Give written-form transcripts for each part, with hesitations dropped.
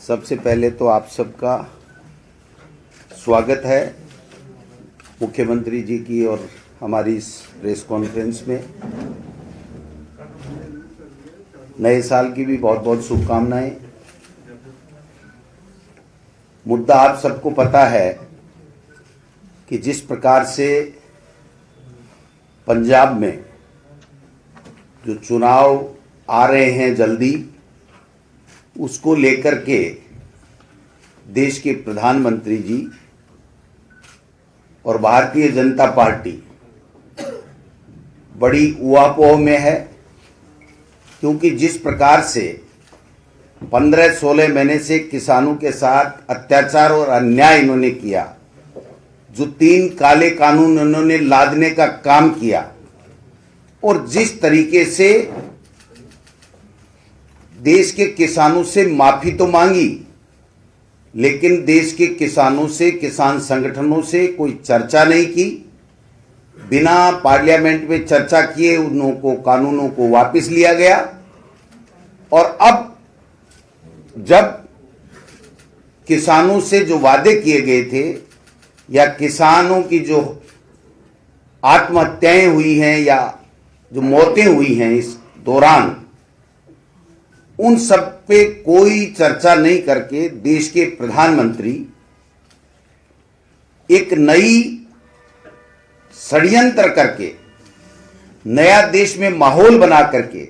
सबसे पहले तो आप सबका स्वागत है मुख्यमंत्री जी की और हमारी इस प्रेस कॉन्फ्रेंस में। नए साल की भी बहुत बहुत शुभकामनाएं। मुद्दा आप सबको पता है कि जिस प्रकार से पंजाब में जो चुनाव आ रहे हैं जल्दी, उसको लेकर के देश के प्रधानमंत्री जी और भारतीय जनता पार्टी बड़ी ऊहापोह में है, क्योंकि जिस प्रकार से 15-16 महीने से किसानों के साथ अत्याचार और अन्याय इन्होंने किया, जो 3 काले कानून इन्होंने लादने का काम किया और जिस तरीके से देश के किसानों से माफी तो मांगी, लेकिन देश के किसानों से, किसान संगठनों से कोई चर्चा नहीं की। बिना पार्लियामेंट में चर्चा किए उनको कानूनों को वापस लिया गया। और अब जब किसानों से जो वादे किए गए थे या किसानों की जो आत्महत्याएं हुई हैं या जो मौतें हुई हैं इस दौरान, उन सब पे कोई चर्चा नहीं करके देश के प्रधानमंत्री एक नई षड्यंत्र करके, नया देश में माहौल बना करके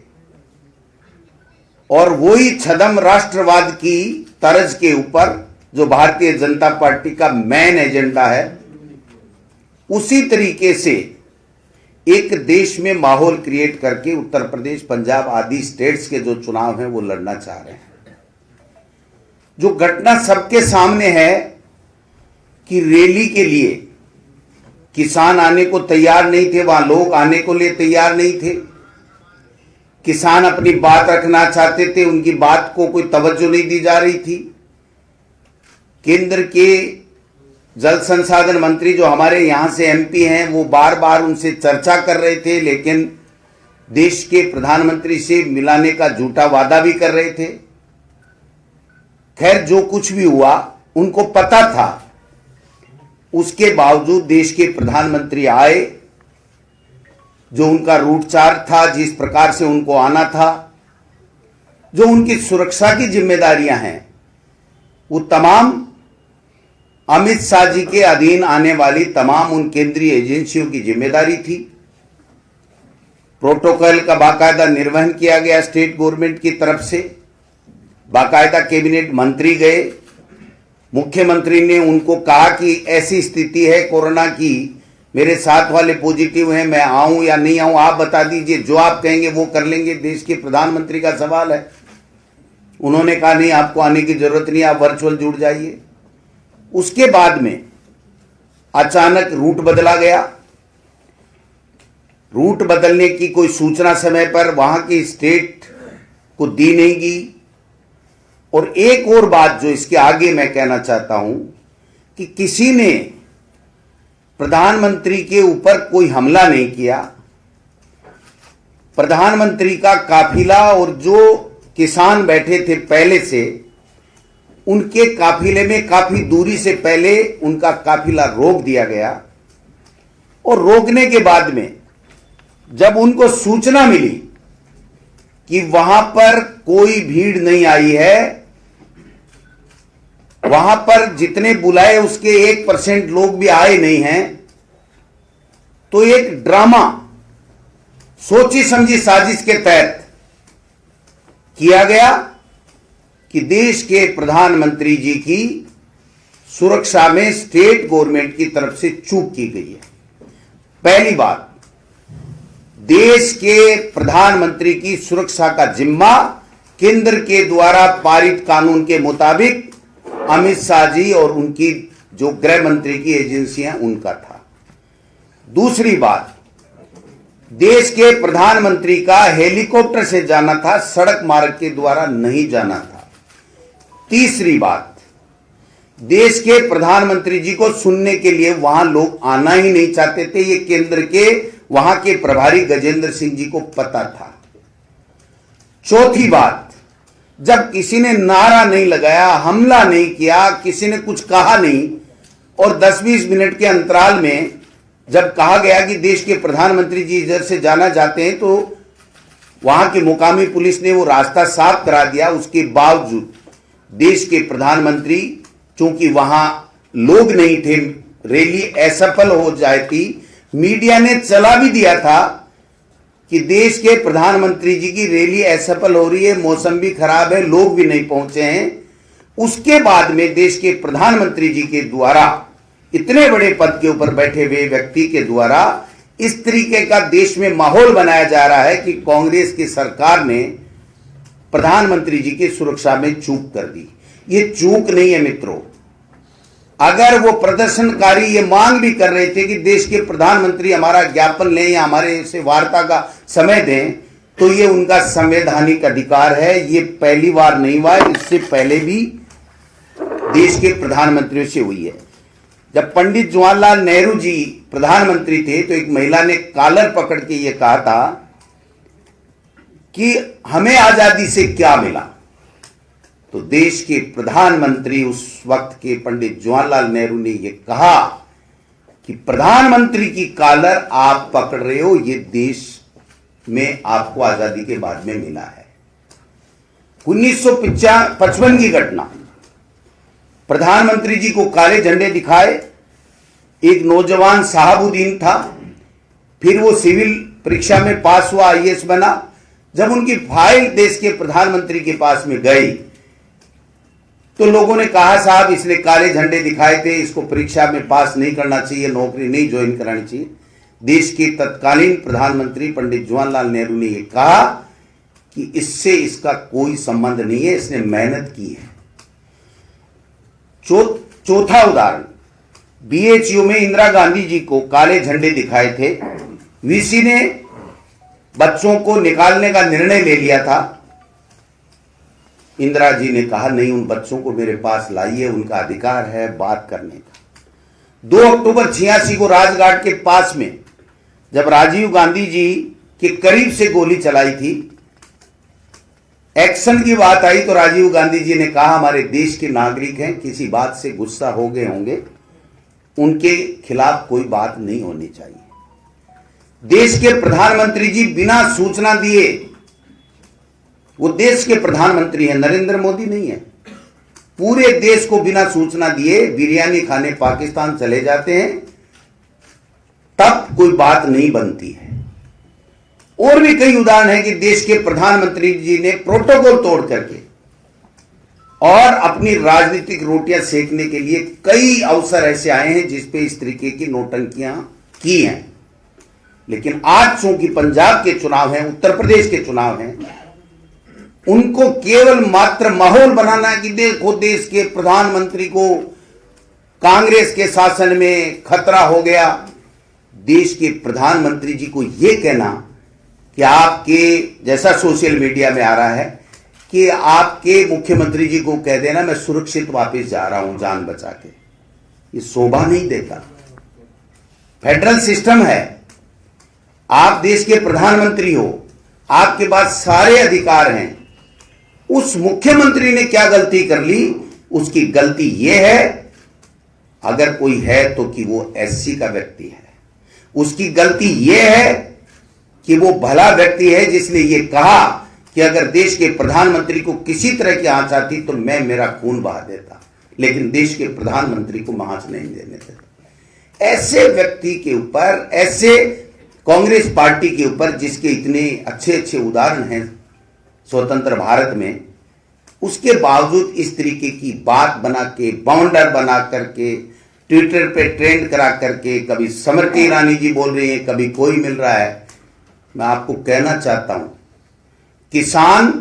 और वही छदम राष्ट्रवाद की तर्ज के ऊपर जो भारतीय जनता पार्टी का मेन एजेंडा है, उसी तरीके से एक देश में माहौल क्रिएट करके उत्तर प्रदेश, पंजाब आदि स्टेट्स के जो चुनाव हैं वो लड़ना चाह रहे हैं। जो घटना सबके सामने है कि रैली के लिए किसान आने को तैयार नहीं थे, वहां लोग आने को लिए तैयार नहीं थे। किसान अपनी बात रखना चाहते थे, उनकी बात को कोई तवज्जो नहीं दी जा रही थी। केंद्र के जल संसाधन मंत्री जो हमारे यहां से एमपी हैं, वो बार बार उनसे चर्चा कर रहे थे, लेकिन देश के प्रधानमंत्री से मिलाने का झूठा वादा भी कर रहे थे। खैर, जो कुछ भी हुआ उनको पता था, उसके बावजूद देश के प्रधानमंत्री आए। जो उनका रूट चार्ट था, जिस प्रकार से उनको आना था, जो उनकी सुरक्षा की जिम्मेदारियां हैं, वो तमाम अमित शाह जी के अधीन आने वाली तमाम उन केंद्रीय एजेंसियों की जिम्मेदारी थी। प्रोटोकॉल का बाकायदा निर्वहन किया गया स्टेट गवर्नमेंट की तरफ से। बाकायदा कैबिनेट मंत्री गए, मुख्यमंत्री ने उनको कहा कि ऐसी स्थिति है कोरोना की, मेरे साथ वाले पॉजिटिव हैं, मैं आऊं या नहीं आऊं, आप बता दीजिए, जो आप कहेंगे वो कर लेंगे। देश के प्रधानमंत्री का सवाल है। उन्होंने कहा नहीं, आपको आने की जरूरत नहीं, आप वर्चुअल जुड़ जाइए। उसके बाद में अचानक रूट बदला गया। रूट बदलने की कोई सूचना समय पर वहां की स्टेट को दी नहीं गई। और एक और बात जो इसके आगे मैं कहना चाहता हूं कि किसी ने प्रधानमंत्री के ऊपर कोई हमला नहीं किया। प्रधानमंत्री का काफिला और जो किसान बैठे थे पहले से, उनके काफिले में काफी दूरी से पहले उनका काफिला रोक दिया गया। और रोकने के बाद में जब उनको सूचना मिली कि वहां पर कोई भीड़ नहीं आई है, वहां पर जितने बुलाए उसके 1% लोग भी आए नहीं हैं, तो एक ड्रामा सोची समझी साजिश के तहत किया गया कि देश के प्रधानमंत्री जी की सुरक्षा में स्टेट गवर्नमेंट की तरफ से चूक की गई है। पहली बात, देश के प्रधानमंत्री की सुरक्षा का जिम्मा केंद्र के द्वारा पारित कानून के मुताबिक अमित शाह जी और उनकी जो गृह मंत्री की एजेंसियां उनका था। दूसरी बात, देश के प्रधानमंत्री का हेलीकॉप्टर से जाना था, सड़क मार्ग के द्वारा नहीं जाना था। तीसरी बात, देश के प्रधानमंत्री जी को सुनने के लिए वहां लोग आना ही नहीं चाहते थे। ये केंद्र के वहां के प्रभारी गजेंद्र सिंह जी को पता था। चौथी बात, जब किसी ने नारा नहीं लगाया, हमला नहीं किया, किसी ने कुछ कहा नहीं और 10-20 मिनट के अंतराल में जब कहा गया कि देश के प्रधानमंत्री जी इधर से जाना चाहते हैं तो वहां की मुकामी पुलिस ने वो रास्ता साफ करा दिया। उसके बावजूद देश के प्रधानमंत्री, चूंकि वहां लोग नहीं थे, रैली असफल हो जाती। मीडिया ने चला भी दिया था कि देश के प्रधानमंत्री जी की रैली असफल हो रही है, मौसम भी खराब है, लोग भी नहीं पहुंचे हैं। उसके बाद में देश के प्रधानमंत्री जी के द्वारा, इतने बड़े पद के ऊपर बैठे हुए व्यक्ति के द्वारा इस तरीके का देश में माहौल बनाया जा रहा है कि कांग्रेस की सरकार ने प्रधानमंत्री जी की सुरक्षा में चूक कर दी। ये चूक नहीं है मित्रों। अगर वो प्रदर्शनकारी ये मांग भी कर रहे थे कि देश के प्रधानमंत्री हमारा ज्ञापन लें या हमारे से वार्ता का समय दें, तो ये उनका संवैधानिक अधिकार है। ये पहली बार नहीं हुआ है, इससे पहले भी देश के प्रधानमंत्रियों से हुई है। जब पंडित जवाहरलाल नेहरू जी प्रधानमंत्री थे तो एक महिला ने कॉलर पकड़ के ये कहा था कि हमें आजादी से क्या मिला। तो देश के प्रधानमंत्री उस वक्त के पंडित जवाहरलाल नेहरू ने यह कहा कि प्रधानमंत्री की कॉलर आप पकड़ रहे हो, ये देश में आपको आजादी के बाद में मिला है। 1955 की घटना, प्रधानमंत्री जी को काले झंडे दिखाए। एक नौजवान साहबुद्दीन था, फिर वो सिविल परीक्षा में पास हुआ, आईएएस बना। जब उनकी फाइल देश के प्रधानमंत्री के पास में गई तो लोगों ने कहा साहब इसने काले झंडे दिखाए थे, इसको परीक्षा में पास नहीं करना चाहिए, नौकरी नहीं ज्वाइन करानी चाहिए। देश के तत्कालीन प्रधानमंत्री पंडित जवाहरलाल नेहरू ने यह कहा कि इससे इसका कोई संबंध नहीं है, इसने मेहनत की है। चौथा उदाहरण, बीएचयू में इंदिरा गांधी जी को काले झंडे दिखाए थे। वीसी ने बच्चों को निकालने का निर्णय ले लिया था। इंदिरा जी ने कहा नहीं, उन बच्चों को मेरे पास लाइए, उनका अधिकार है बात करने का। 2 अक्टूबर 86 को राजघाट के पास में जब राजीव गांधी जी के करीब से गोली चलाई थी, एक्शन की बात आई तो राजीव गांधी जी ने कहा हमारे देश के नागरिक हैं, किसी बात से गुस्सा हो गए होंगे, उनके खिलाफ कोई बात नहीं होनी चाहिए। देश के प्रधानमंत्री जी बिना सूचना दिए, वो देश के प्रधानमंत्री हैं, नरेंद्र मोदी नहीं है, पूरे देश को बिना सूचना दिए बिरयानी खाने पाकिस्तान चले जाते हैं, तब कोई बात नहीं बनती है। और भी कई उदाहरण हैं कि देश के प्रधानमंत्री जी ने प्रोटोकॉल तोड़ करके और अपनी राजनीतिक रोटियां सेकने के लिए कई अवसर ऐसे आए हैं जिस पे इस तरीके की नौटंकियां की हैं। लेकिन आज चूंकि पंजाब के चुनाव हैं, उत्तर प्रदेश के चुनाव हैं, उनको केवल मात्र माहौल बनाना है कि देखो देश के प्रधानमंत्री को कांग्रेस के शासन में खतरा हो गया। देश के प्रधानमंत्री जी को यह कहना कि आपके, जैसा सोशल मीडिया में आ रहा है कि आपके मुख्यमंत्री जी को कह देना मैं सुरक्षित वापस जा रहा हूं जान बचा के, ये शोभा नहीं देता। फेडरल सिस्टम है, आप देश के प्रधानमंत्री हो, आपके पास सारे अधिकार हैं। उस मुख्यमंत्री ने क्या गलती कर ली? उसकी गलती यह है, अगर कोई है तो कि वो एससी का व्यक्ति है। उसकी गलती यह है कि वो भला व्यक्ति है जिसने ये कहा कि अगर देश के प्रधानमंत्री को किसी तरह की आंच आती तो मैं मेरा खून बहा देता, लेकिन देश के प्रधानमंत्री को आंच नहीं देने देता। ऐसे व्यक्ति के ऊपर, ऐसे कांग्रेस पार्टी के ऊपर जिसके इतने अच्छे अच्छे उदाहरण हैं स्वतंत्र भारत में, उसके बावजूद इस तरीके की बात बना के, बाउंडर बना करके, ट्विटर पे ट्रेंड करा करके, कभी स्मृति ईरानी जी बोल रही है, कभी कोई मिल रहा है, मैं आपको कहना चाहता हूं, किसान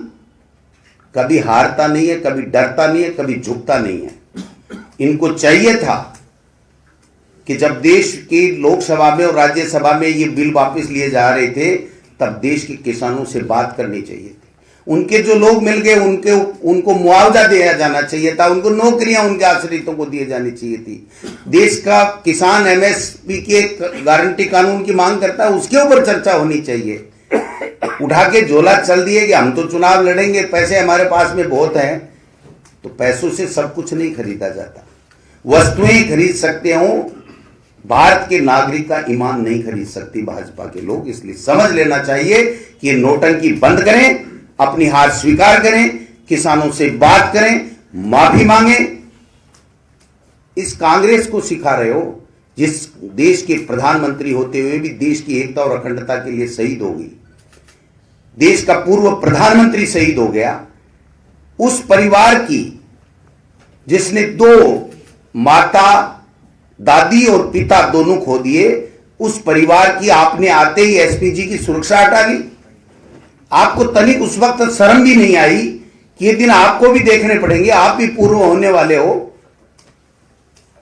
कभी हारता नहीं है, कभी डरता नहीं है, कभी झुकता नहीं है। इनको चाहिए था कि जब देश की लोकसभा में और राज्यसभा में ये बिल वापस लिए जा रहे थे, तब देश के किसानों से बात करनी चाहिए थी। उनके जो लोग मिल गए उनको मुआवजा दिया जाना चाहिए था, उनको नौकरियां उनके आश्रितों को दी जानी चाहिए थी। देश का किसान एमएसपी के गारंटी कानून की मांग करता है, उसके ऊपर चर्चा होनी चाहिए। उठा के झोला चल दिए कि हम तो चुनाव लड़ेंगे, पैसे हमारे पास में बहुत हैं, तो पैसों से सब कुछ नहीं खरीदा जाता। वस्तुएं खरीद सकते हो, भारत के नागरिक का ईमान नहीं खरीद सकती भाजपा के लोग। इसलिए समझ लेना चाहिए कि ये नोटंकी बंद करें, अपनी हार स्वीकार करें, किसानों से बात करें, माफी मांगे। इस कांग्रेस को सिखा रहे हो जिस देश के प्रधानमंत्री होते हुए भी देश की एकता और अखंडता के लिए शहीद हो गई, देश का पूर्व प्रधानमंत्री शहीद हो गया, उस परिवार की जिसने 2 माता, दादी और पिता दोनों खो दिए, उस परिवार की आपने आते ही एसपीजी की सुरक्षा हटा ली। आपको तनिक उस वक्त शर्म भी नहीं आई कि ये दिन आपको भी देखने पड़ेंगे, आप भी पूर्व होने वाले हो।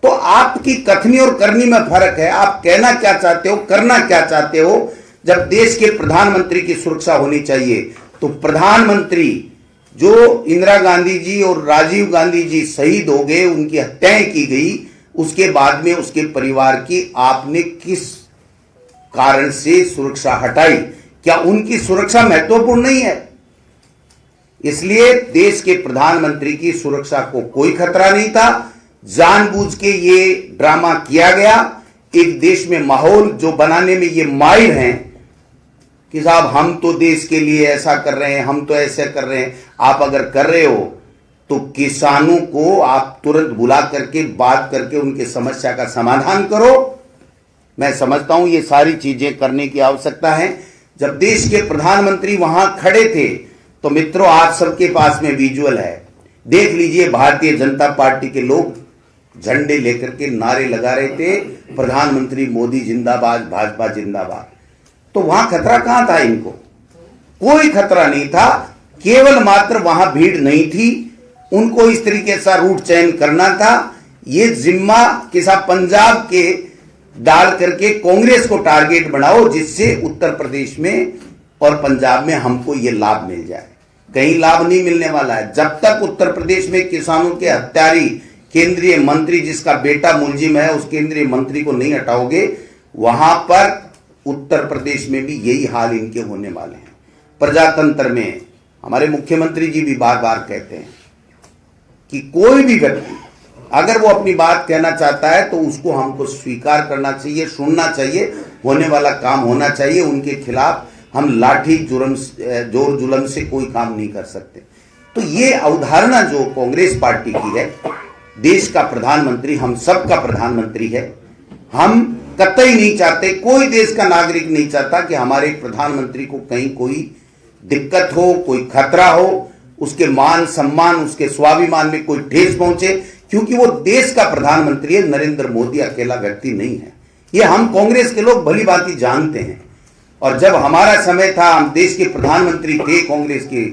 तो आपकी कथनी और करनी में फर्क है। आप कहना क्या चाहते हो, करना क्या चाहते हो। जब देश के प्रधानमंत्री की सुरक्षा होनी चाहिए, तो प्रधानमंत्री जो इंदिरा गांधी जी और राजीव गांधी जी शहीद हो गए, उनकी हत्याएं की गई, उसके बाद में उसके परिवार की आपने किस कारण से सुरक्षा हटाई? क्या उनकी सुरक्षा महत्वपूर्ण नहीं है? इसलिए देश के प्रधानमंत्री की सुरक्षा को कोई खतरा नहीं था। जानबूझ के ये ड्रामा किया गया। एक देश में माहौल जो बनाने में ये माहिर हैं कि साहब हम तो देश के लिए ऐसा कर रहे हैं, हम तो ऐसे कर रहे हैं। आप अगर कर रहे हो तो किसानों को आप तुरंत बुला करके बात करके उनकी समस्या का समाधान करो। मैं समझता हूं ये सारी चीजें करने की आवश्यकता है। जब देश के प्रधानमंत्री वहां खड़े थे, तो मित्रों आप सबके पास में विजुअल है, देख लीजिए, भारतीय जनता पार्टी के लोग झंडे लेकर के नारे लगा रहे थे, प्रधानमंत्री मोदी जिंदाबाद, भाजपा जिंदाबाद। तो वहां खतरा कहां था? इनको कोई खतरा नहीं था। केवल मात्र वहां भीड़ नहीं थी, उनको इस तरीके से रूट चयन करना था। ये जिम्मा किसा पंजाब के डाल करके कांग्रेस को टारगेट बनाओ, जिससे उत्तर प्रदेश में और पंजाब में हमको ये लाभ मिल जाए। कहीं लाभ नहीं मिलने वाला है। जब तक उत्तर प्रदेश में किसानों के हत्यारी केंद्रीय मंत्री, जिसका बेटा मुलजिम है, उस केंद्रीय मंत्री को नहीं हटाओगे, वहां पर उत्तर प्रदेश में भी यही हाल इनके होने वाले हैं। प्रजातंत्र में हमारे मुख्यमंत्री जी भी बार बार कहते हैं कि कोई भी व्यक्ति अगर वो अपनी बात कहना चाहता है तो उसको हमको स्वीकार करना चाहिए, सुनना चाहिए, होने वाला काम होना चाहिए। उनके खिलाफ हम लाठी जोर जुलम से कोई काम नहीं कर सकते। तो ये अवधारणा जो कांग्रेस पार्टी की है, देश का प्रधानमंत्री हम सब का प्रधानमंत्री है। हम कतई नहीं चाहते, कोई देश का नागरिक नहीं चाहता कि हमारे प्रधानमंत्री को कहीं कोई दिक्कत हो, कोई खतरा हो, उसके मान सम्मान, उसके स्वाभिमान में कोई ठेस पहुंचे, क्योंकि वो देश का प्रधानमंत्री है। नरेंद्र मोदी अकेला व्यक्ति नहीं है। ये हम कांग्रेस के लोग भली भांति जानते हैं। और जब हमारा समय था, हम देश के प्रधानमंत्री थे, कांग्रेस के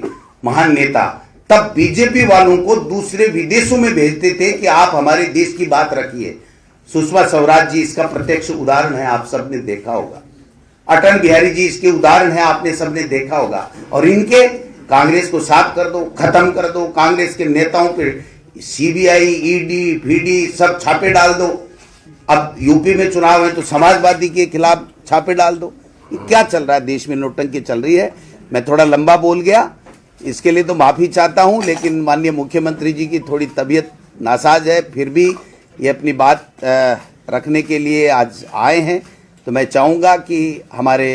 महान नेता, तब बीजेपी वालों को दूसरे विदेशों में भेजते थे कि आप हमारे देश की बात रखिए। सुषमा स्वराज जी इसका प्रत्यक्ष उदाहरण है, आप सबने देखा होगा। अटल बिहारी जी इसके उदाहरण है, आपने सबने देखा होगा। और इनके कांग्रेस को साफ कर दो, खत्म कर दो। कांग्रेस के नेताओं पे सीबीआई, ईडी, पीडी सब छापे डाल दो। अब यूपी में चुनाव है तो समाजवादी के खिलाफ छापे डाल दो। ये क्या चल रहा है देश में? नोटंकी चल रही है। मैं थोड़ा लंबा बोल गया, इसके लिए तो माफी चाहता हूं, लेकिन माननीय मुख्यमंत्री जी की थोड़ी तबीयत नासाज है, फिर भी ये अपनी बात रखने के लिए आज आए हैं। तो मैं चाहूँगा कि हमारे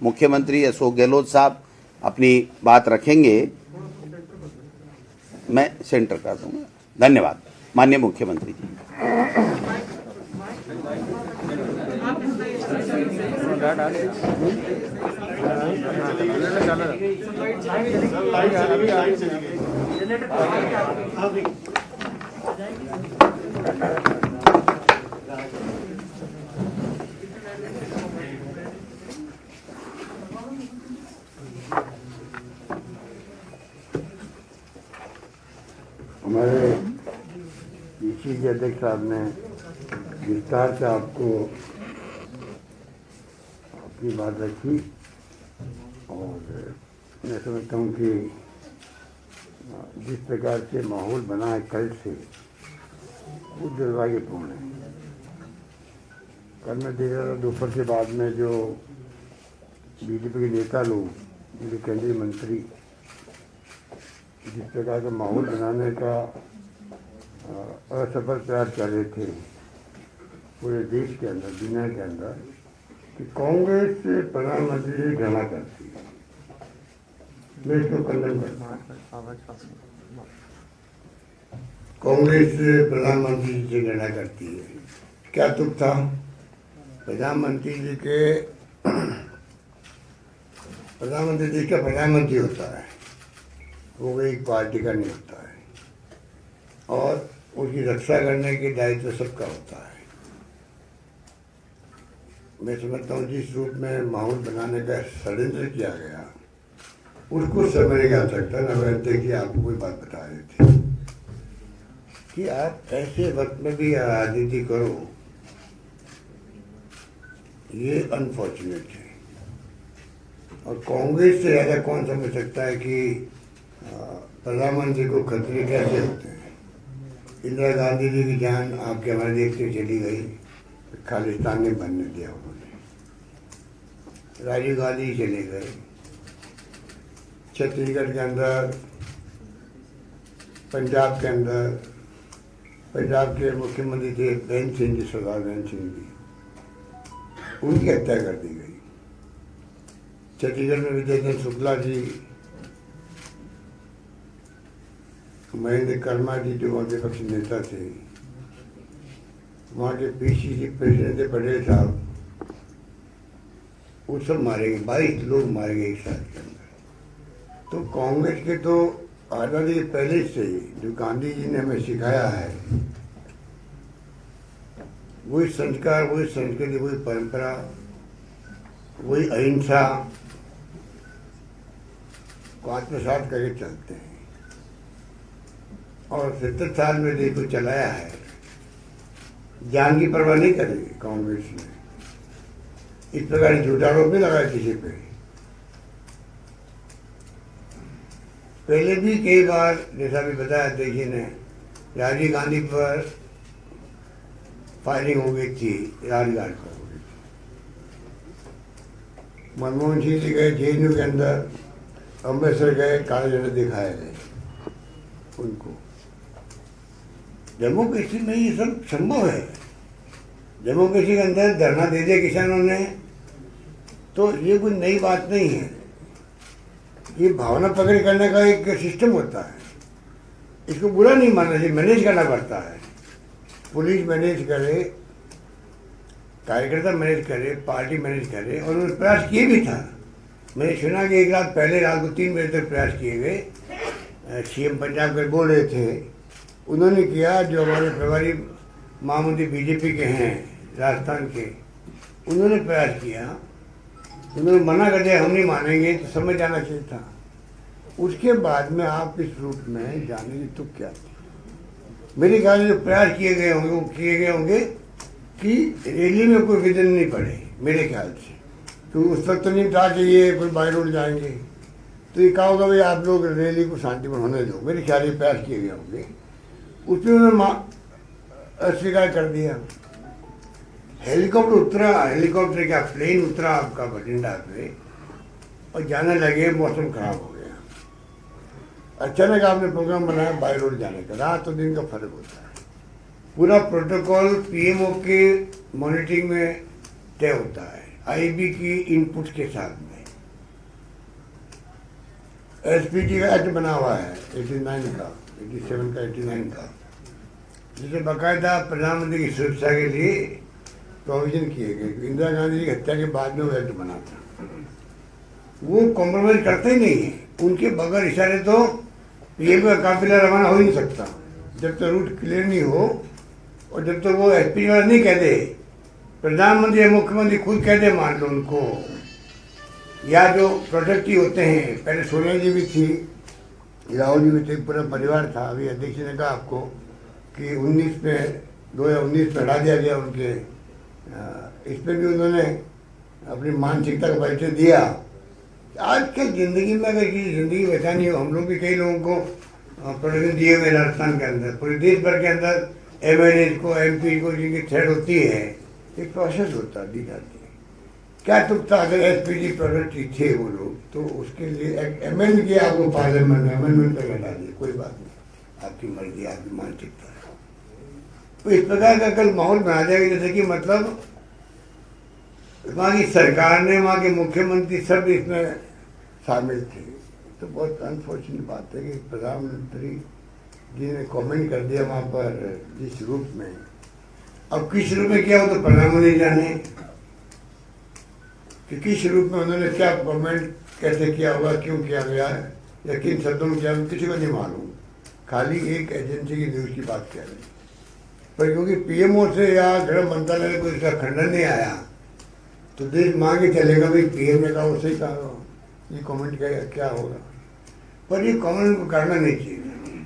मुख्यमंत्री अशोक गहलोत साहब अपनी बात रखेंगे। मैं सेंटर कर दूंगा। धन्यवाद माननीय मुख्यमंत्री जी। हमारे पीसीसी अध्यक्ष साहब ने विस्तार से आपको अपनी बात रखी और मैं समझता हूँ कि जिस प्रकार से माहौल बना है कल से वो दुर्भाग्यपूर्ण है। कल मैं देख रहा था दोपहर के बाद में जो बीजेपी के नेता लोग, जो केंद्रीय मंत्री जिस प्रकार का माहौल बनाने का असफल प्रयास कर रहे थे पूरे देश के अंदर, दुनिया के अंदर, कि कांग्रेस प्रधानमंत्री से घृणा करती है। मैं इसको खंडन करता हूँ। कांग्रेस प्रधानमंत्री से घृणा करती है। क्या तुक था? प्रधानमंत्री जी का प्रधानमंत्री होता है, वो एक पार्टी का नहीं होता है, और उसकी रक्षा करने के दायित्व सबका होता है। मैं समझता हूँ जिस रूप में माहौल बनाने का षड्यंत्र किया गया उसको समझने की आवश्यकता न रहते कि आपको कोई बात बता रहे थे कि आप ऐसे वक्त में भी राजनीति करो, ये अनफॉर्चुनेट है। और कांग्रेस से ज़्यादा कौन समझ सकता है कि प्रधानमंत्री को खतरे कैसे होते हैं। इंदिरा गांधी जी की जान आपके हमारे देश से चली गई, खालिस्तान ने बनने दिया उन्होंने। राजीव गांधी चले गए। छत्तीसगढ़ के अंदर, पंजाब के अंदर, पंजाब के मुख्यमंत्री थे बेन सिंह जी, सरदार बेन सिंह जी, उनकी हत्या कर दी गई। छत्तीसगढ़ में विजय शुक्ला जी, महेंद्र कर्मा जी जो वहाँ विपक्षी नेता थे, वहाँ के पीसीसी प्रेसिडेंट थे पटेल साहब, वो सब मारे गए। 22 लोग मारे गए एक साल के अंदर। तो कांग्रेस के तो आज़ादी के पहले से ही जो गांधी जी ने हमें सिखाया है, वही संस्कार, वही संस्कृति, वही परंपरा, वही अहिंसा को आत्मसात करके चलते हैं। और 70 साल में देश को चलाया है, जान की परवाह नहीं करी कांग्रेस ने। इस प्रकार झूठा आरोप नहीं लगाया किसी पे। पहले भी कई बार जैसा भी बताया अध्यक्ष ने, राजीव गांधी पर फायरिंग हो गई थी, राजघाट पर हो गई थी। मनमोहन सिंह जी गए जेएनयू के अंदर, अमृतसर गए, काले झंडे दिखाए गए उनको। डेमोक्रेसी में ये सब संभव है। डेमोक्रेसी के अंदर धरना दे दिया किसानों ने, तो ये कोई नई बात नहीं है। ये भावना प्रकट करने का एक सिस्टम होता है, इसको बुरा नहीं मानना चाहिए, मैनेज करना पड़ता है। पुलिस मैनेज करे, कार्यकर्ता मैनेज करे, पार्टी मैनेज करे, और उन्होंने प्रयास किए भी था। मैंने सुना कि एक रात पहले रात को 3 बजे तक प्रयास किए गए। सीएम पंजाब के बोल रहे थे, उन्होंने किया। जो हमारे प्रभारी महामंत्री बीजेपी के हैं राजस्थान के, उन्होंने प्रयास किया। उन्होंने मना कर दिया, हम नहीं मानेंगे, तो समझ जाना चाहिए था। उसके बाद में आप इस रूप में जाने की तुक क्या थी? मेरे ख्याल से जो प्रयास किए गए होंगे वो किए गए होंगे कि रैली में कोई विघ्न नहीं पड़े, मेरे ख्याल से। तो उस वक्त तो नहीं था कि ये कोई बाई रोड जाएंगे, तो ये कहा होगा भाई आप लोग रैली को शांतिपूर्ण होने दो। मेरे ख्याल से प्रयास किए गए होंगे। उसमें उन्होंने अस्वीकार कर दिया। हेलीकॉप्टर उतरा, हेलीकॉप्टर क्या प्लेन उतरा आपका बठिंडा पे, और जाने लगे, मौसम खराब हो गया। अचानक आपने प्रोग्राम बनाया बाई रोड जाने का। रात और दिन का फर्क होता है। पूरा प्रोटोकॉल पीएमओ के मॉनिटरिंग में तय होता है, आईबी की इनपुट के साथ में। एसपीटी का एक्ट बना हुआ है 89 का, 87 का, 89 का, जिसे बाकायदा प्रधानमंत्री की सुरक्षा के लिए प्रोविजन किए गए। इंदिरा गांधी की हत्या के बाद में वो एक्ट बना था। वो कॉम्प्रोमाइज करते ही नहीं है। उनके बगैर इशारे तो पीएम का काफिला रवाना हो ही नहीं सकता जब तक रूट क्लियर नहीं हो, और जब तक वो एसपी वाला नहीं कह दे, प्रधानमंत्री या मुख्यमंत्री खुद कह दे, मान लो उनको, या जो प्रोटेक्टिव होते हैं, पहले सोनिया जी भी थी, राहुल जी में तो एक पूरा परिवार था। अभी अध्यक्ष ने कहा आपको कि 19 में 2019 में हटा दिया गया उनके, इस पर भी उन्होंने अपनी मानसिकता का परिचय दिया। आज के ज़िंदगी में अगर किसी ज़िंदगी बचानी हो, हम लोग भी कई लोगों को प्रोटेक्शन दिए हुए राजस्थान के अंदर, पूरे देश भर के अंदर MLA को MP को जिनकी थ्रेड होती है, एक प्रोसेस होता दी जाती है। क्या तुक था अगर SPG प्रोडक्ट थे वो लोग, तो उसके लिए अमेंड किया आपको पार्लियामेंट में, अमेंडमेंट तक हटा दिए, कोई बात नहीं, आपकी मर्जी, आपकी मानसिकता है। तो इस प्रकार का कल माहौल बना दिया गया, जैसे कि मतलब वहाँ की सरकार ने, वहाँ के मुख्यमंत्री सब इसमें शामिल थे। तो बहुत अनफॉर्चुनेट बात है कि प्रधानमंत्री जी ने कमेंट कर दिया वहाँ पर जिस रूप में, अब किस रूप में किया वो तो प्रधानमंत्री जाने कि किस रूप में उन्होंने क्या कमेंट कैसे किया होगा, क्यों किया गया है, या किन शब्दों में किया, किसी को नहीं मालूम। खाली एक एजेंसी की न्यूज़ की बात कह रहे हैं, पर क्योंकि PMO से या गृह मंत्रालय को इसका खंडन नहीं आया, तो देश मांगे चलेगा भाई PM ने कहा उससे ही कहा, ये कमेंट क्या होगा। पर ये कमेंट करना नहीं चाहिए।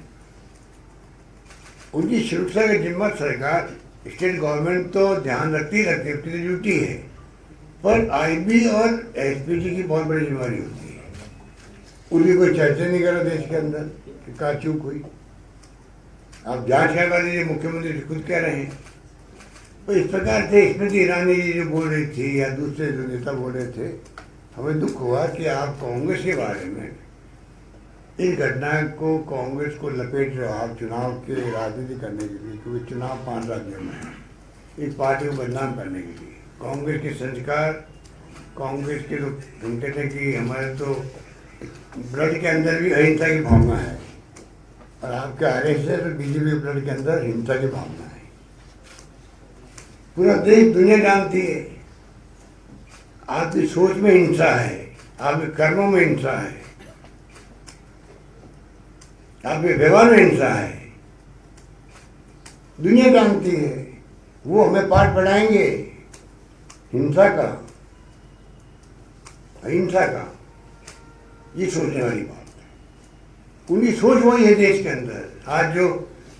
उनकी सुरक्षा का जिम्मा सरकार, स्टेट गवर्नमेंट तो ध्यान रखती है, उसकी ड्यूटी है, पर IB और SPG की बहुत बड़ी जिम्मेवारी होती है। उनकी कोई चर्चा नहीं कर रहा देश के अंदर कि क्या चूक हुई। आप जांच करवा लीजिए, मुख्यमंत्री खुद कह रहे हैं। तो इस प्रकार से स्मृति ईरानी जी जो बोल रही थी या दूसरे जो नेता बोल रहे थे, हमें दुख हुआ कि आप कांग्रेस के बारे में इस घटना को, कांग्रेस को लपेट रहे हो आप चुनाव के राजनीति करने के लिए, क्योंकि चुनाव 5 राज्यों में है, इस पार्टी को बदनाम करने के लिए। कांग्रेस के संस्कार, कांग्रेस के लोग सुनते थे कि हमारे तो ब्लड के अंदर भी अहिंसा की भावना है, और आपके RSS और BJP ब्लड के अंदर हिंसा की भावना है। पूरा देश दुनिया जानती है, आपकी सोच में हिंसा है, आपके कर्मों में हिंसा है, आपके व्यवहार में हिंसा है, दुनिया जानती है। वो हमें पाठ पढ़ाएंगे हिंसा का, अहिंसा का, ये सोचने वाली बात है। उनकी सोच वही है देश के अंदर। आज जो